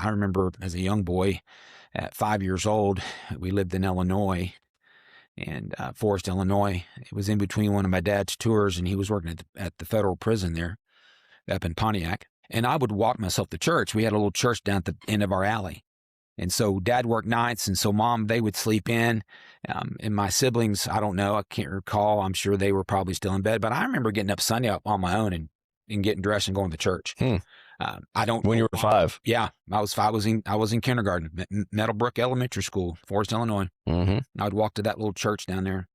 I remember as a young boy at 5 years old, we lived in Illinois, and Forest, Illinois. It was in between one of my dad's tours, and he was working at the federal prison there up in Pontiac. And I would walk myself to church. We had a little church down at the end of our alley. And so Dad worked nights, and so Mom, they would sleep in. And my siblings, I don't know, I can't recall. I'm sure they were probably still in bed. But I remember getting up Sunday up on my own and getting dressed and going to church. I don't. When you were 5? Yeah, I was 5. I was in kindergarten, Meadowbrook Elementary School, Forest, Illinois. Mm-hmm. I would walk to that little church down there.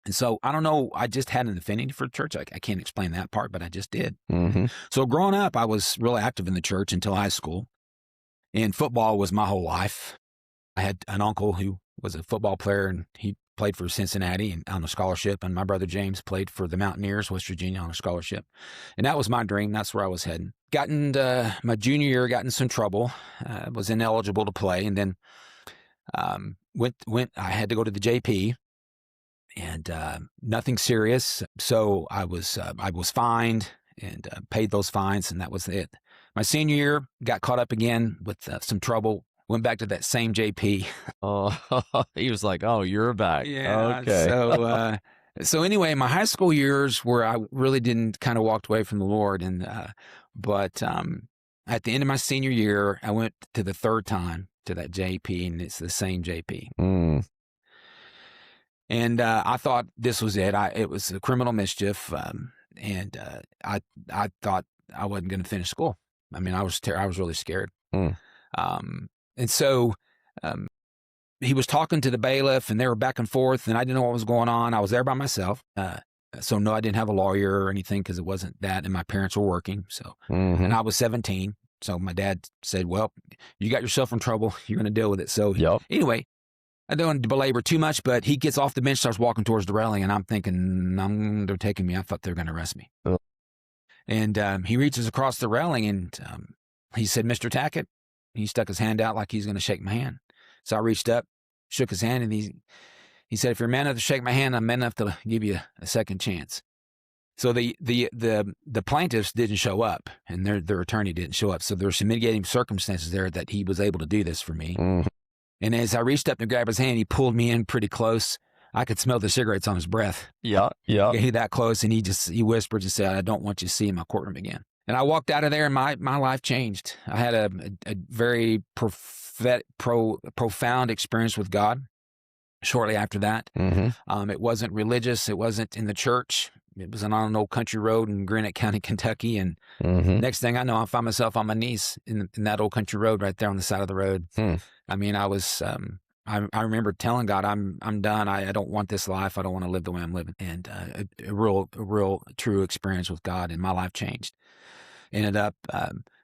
And so I don't know. I just had an affinity for church. I can't explain that part, but I just did. Mm-hmm. So growing up, I was really active in the church until high school. And football was my whole life. I had an uncle who was a football player, and he played for Cincinnati and on a scholarship. And my brother James played for the Mountaineers, West Virginia, on a scholarship. And that was my dream. That's where I was heading. Got into my junior year, got in some trouble. Was ineligible to play, and then went. I had to go to the JP, and nothing serious. So I was fined and paid those fines, and that was it. My senior year, got caught up again with some trouble. Went back to that same JP. Oh, he was like, "Oh, you're back." Yeah. Okay. So anyway, my high school years where I really didn't kind of walked away from the Lord, and but at the end of my senior year, I went to the third time to that JP, and it's the same JP. And I thought this was it. It was a criminal mischief, and I thought I wasn't going to finish school. I mean, I was really scared. And so he was talking to the bailiff, and they were back and forth, and I didn't know what was going on. I was there by myself. So no, I didn't have a lawyer or anything because it wasn't that, and my parents were working. So, and I was 17. So my dad said, "Well, you got yourself in trouble. You're going to deal with it." So anyway, I don't want to belabor too much, but he gets off the bench, starts walking towards the railing, and I'm thinking, they're taking me. I thought they were going to arrest me. And he reaches across the railing, and he said, "Mr. Tackett." He stuck his hand out like he's going to shake my hand. So I reached up, shook his hand, and he said, "If you're man enough to shake my hand, I'm man enough to give you a second chance." So the plaintiffs didn't show up, and their attorney didn't show up. So there were some mitigating circumstances there that he was able to do this for me. And as I reached up to grab his hand, he pulled me in pretty close. I could smell the cigarettes on his breath. Yeah. He that close, and he whispered and said, "I don't want you to see in my courtroom again." And I walked out of there, and my life changed. I had a very profound experience with God shortly after that. It wasn't religious. It wasn't in the church. It was on an old country road in Gwinnett County, Kentucky. And next thing I know, I found myself on my knees in that old country road right there on the side of the road. I mean, I was... I remember telling God, I'm done. I don't want this life. I don't want to live the way I'm living. And a real true experience with God, and my life changed. Ended up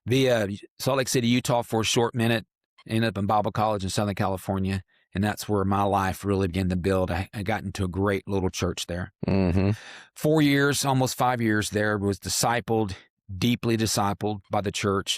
via Salt Lake City, Utah for a short minute. Ended up in Bible College in Southern California, and that's where my life really began to build. I got into a great little church there. 4 years, almost 5 years there, was deeply discipled by the church.